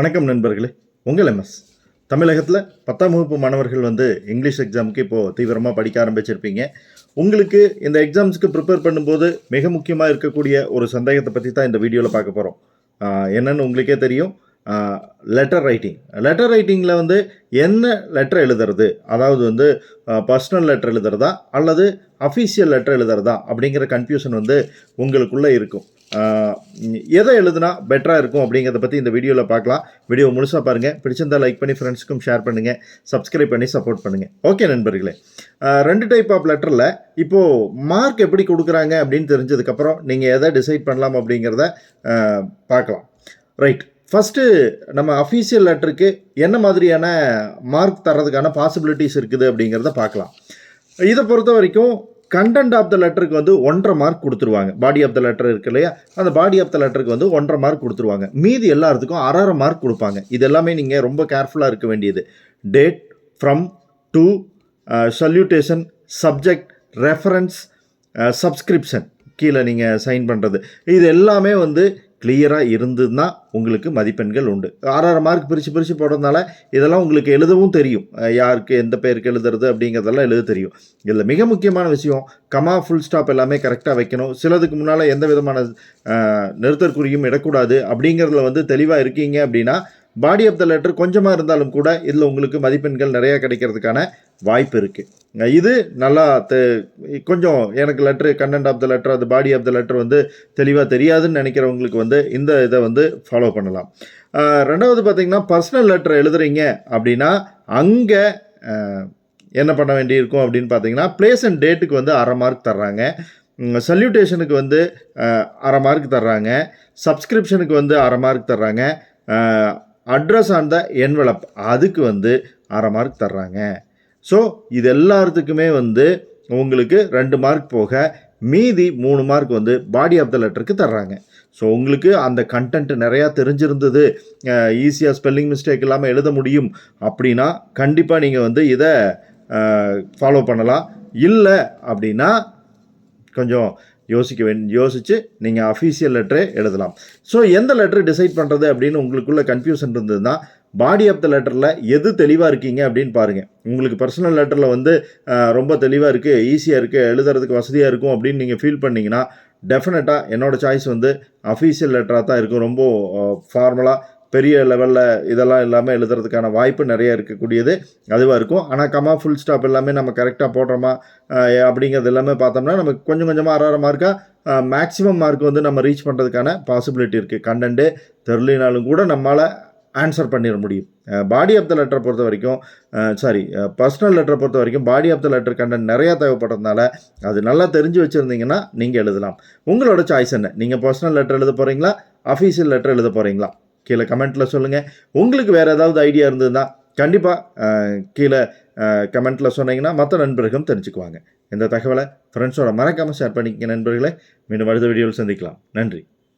வணக்கம் நண்பர்களே, உங்கள் எம்எஸ் தமிழகத்தில் 10ஆம் வகுப்பு மாணவர்கள் இங்கிலீஷ் எக்ஸாமுக்கு இப்போது தீவிரமாக படிக்க ஆரம்பிச்சிருப்பீங்க. உங்களுக்கு இந்த எக்ஸாம்ஸுக்கு ப்ரிப்பேர் பண்ணும்போது மிக முக்கியமாக இருக்கக்கூடிய ஒரு சந்தேகத்தை பற்றி தான் இந்த வீடியோவில் பார்க்க போகிறோம். என்னன்னு உங்களுக்கே தெரியும். லெட்டர் ரைட்டிங்கில் என்ன லெட்டர் எழுதுறது, அதாவது பர்சனல் லெட்டர் எழுதுறதா அல்லது அஃபீஷியல் லெட்டர் எழுதுறதா அப்படிங்கிற கன்ஃபியூஷன் உங்களுக்குள்ளே இருக்கும். எதை எழுதுனா பெட்டராக இருக்கும் அப்படிங்கிறத பற்றி இந்த வீடியோவில் பார்க்கலாம். வீடியோ முழுசாக பாருங்கள். பிடிச்சிருந்தால் லைக் பண்ணி ஃப்ரெண்ட்ஸுக்கும் ஷேர் பண்ணுங்கள், சப்ஸ்கிரைப் பண்ணி சப்போர்ட் பண்ணுங்கள். ஓகே நண்பர்களே, 2 டைப் ஆஃப் லெட்டரில் இப்போது மார்க் எப்படி கொடுக்குறாங்க அப்படின்னு தெரிஞ்சதுக்கப்புறம் நீங்கள் எதை டிசைட் பண்ணலாம் அப்படிங்கிறத பார்க்கலாம். ரைட், ஃபஸ்ட்டு நம்ம அஃபீஷியல் லெட்டருக்கு என்ன மாதிரியான மார்க் தரதுக்கான பாசிபிலிட்டிஸ் இருக்குது அப்படிங்கிறத பார்க்கலாம். இதை பொறுத்த வரைக்கும் கண்டென்ட் ஆஃப் த லெட்டருக்கு 1.5 மார்க் கொடுத்துருவாங்க. பாடி ஆஃப் த லெட்டர் இருக்கு இல்லையா, அந்த பாடி ஆஃப் த லெட்டருக்கு 1.5 மார்க் கொடுத்துருவாங்க. மீதி எல்லாத்துக்கும் 1.5 மார்க் கொடுப்பாங்க. இது எல்லாமே நீங்கள் ரொம்ப கேர்ஃபுல்லாக இருக்க வேண்டியது. Date, from, to, salutation, subject, reference, subscription, கீழே நீங்கள் சைன் பண்ணுறது, இது எல்லாமே கிளியராக இருந்ததுன்னா உங்களுக்கு மதிப்பெண்கள் உண்டு. 1.5 மார்க் பிரித்து போடுறதுனால இதெல்லாம் உங்களுக்கு எழுதவும் தெரியும். யாருக்கு எந்த பேருக்கு எழுதுறது அப்படிங்கிறதெல்லாம் எழுத தெரியும். இதில் மிக முக்கியமான விஷயம், கமா, ஃபுல் ஸ்டாப் எல்லாமே கரெக்டாக வைக்கணும். சிலதுக்கு முன்னால் எந்த விதமான நிறுத்தற்குறியும் இடக்கூடாது. அப்படிங்கிறதுல தெளிவாக இருக்கீங்க அப்படின்னா பாடி ஆஃப் த லெட்டர் கொஞ்சமாக இருந்தாலும் கூட இதில் உங்களுக்கு மதிப்பெண்கள் நிறையா கிடைக்கிறதுக்கான வாய்ப்பு இருக்குது. இது நல்லா கொஞ்சம் எனக்கு லெட்ரு, கண்டென்ட் ஆஃப் த லெட்டர், அது பாடி ஆஃப் த லெட்டர் தெளிவாக தெரியாதுன்னு நினைக்கிறவங்களுக்கு இந்த இதை ஃபாலோ பண்ணலாம். ரெண்டாவது பார்த்திங்கன்னா, பர்சனல் லெட்டர் எழுதுறீங்க அப்படின்னா அங்கே என்ன பண்ண வேண்டியிருக்கும் அப்படின்னு பார்த்தீங்கன்னா, பிளேஸ் அண்ட் டேட்டுக்கு 1/2 மார்க் தர்றாங்க. சல்யூட்டேஷனுக்கு 1/2 மார்க் தர்றாங்க. சப்ஸ்கிரிப்ஷனுக்கு 1/2 மார்க் தர்றாங்க. அட்ரஸ் ஆன் த என்வலப் அதுக்கு 1/2 மார்க் தர்றாங்க. ஸோ இது எல்லாத்துக்குமே உங்களுக்கு 2 மார்க் போக மீதி 3 மார்க் பாடி ஆஃப் த லெட்டருக்கு தர்றாங்க. ஸோ உங்களுக்கு அந்த கண்டென்ட் நிறையா தெரிஞ்சிருந்தது, ஈஸியாக ஸ்பெல்லிங் மிஸ்டேக் இல்லாமல் எழுத முடியும் அப்படின்னா கண்டிப்பாக நீங்கள் இதை ஃபாலோ பண்ணலாம். இல்லை அப்படின்னா கொஞ்சம் யோசித்து நீங்கள் அஃபீஷியல் லெட்டரே எழுதலாம். ஸோ எந்த லெட்டர் டிசைட் பண்ணுறது அப்படின்னு உங்களுக்குள்ள கன்ஃபியூஷன் இருந்ததுன்னா பாடி ஆஃப் த லெட்டரில் எது தெளிவாக இருக்கீங்க அப்படின்னு பாருங்கள். உங்களுக்கு பர்சனல் லெட்டரில் ரொம்ப தெளிவாக இருக்குது, ஈஸியாக இருக்குது, எழுதுறதுக்கு வசதியாக இருக்கும் அப்படின்னு நீங்கள் ஃபீல் பண்ணிங்கன்னா டெஃபினட்டாக என்னோடய சாய்ஸ் அஃபீஷியல் லெட்டராக தான் இருக்கும். ரொம்ப ஃபார்மலாக பெரிய லெவலில் இதெல்லாம் இல்லாமல் எழுதுறதுக்கான வாய்ப்பு நிறைய இருக்கக்கூடியது அதுவாக இருக்கும். ஆனால் கமா, ஃபுல் ஸ்டாப் எல்லாமே நம்ம கரெக்டாக போடுறோமா அப்படிங்கிறது எல்லாமே பார்த்தோம்னா நமக்கு கொஞ்சம் கொஞ்சமாக 1/2 மார்க்காக மேக்ஸிமம் மார்க் நம்ம ரீச் பண்ணுறதுக்கான பாசிபிலிட்டி இருக்குது. கண்டென்ட்டு தெரிலினாலும் கூட நம்மளால் ஆன்சர் பண்ணிட முடியும். பாடி ஆஃப் த லெட்டரை பொறுத்த வரைக்கும் பர்சனல் லெட்டரை பொறுத்த வரைக்கும் body of the letter content நிறையா தேவைப்படுறதுனால அது நல்லா தெரிஞ்சு வச்சுருந்தீங்கன்னா நீங்கள் எழுதலாம். உங்களோட சாய்ஸ் என்ன? நீங்கள் பர்சனல் லெட்டர் எழுத போகிறீங்களா, அஃபீஷியல் லெட்டர் எழுத போகிறீங்களா? கீழே கமெண்ட்டில் சொல்லுங்கள். உங்களுக்கு வேறு ஏதாவது ஐடியா இருந்ததுன்னா கண்டிப்பாக கீழே கமெண்ட்டில் சொன்னீங்கன்னா மற்ற நண்பர்களும் தெரிஞ்சுக்குவாங்க. இந்த தகவலை ஃப்ரெண்ட்ஸோட மறக்காமல் ஷேர் பண்ணிக்க நண்பர்களே. மீண்டும் அடுத்த வீடியோவில் சந்திக்கலாம். நன்றி.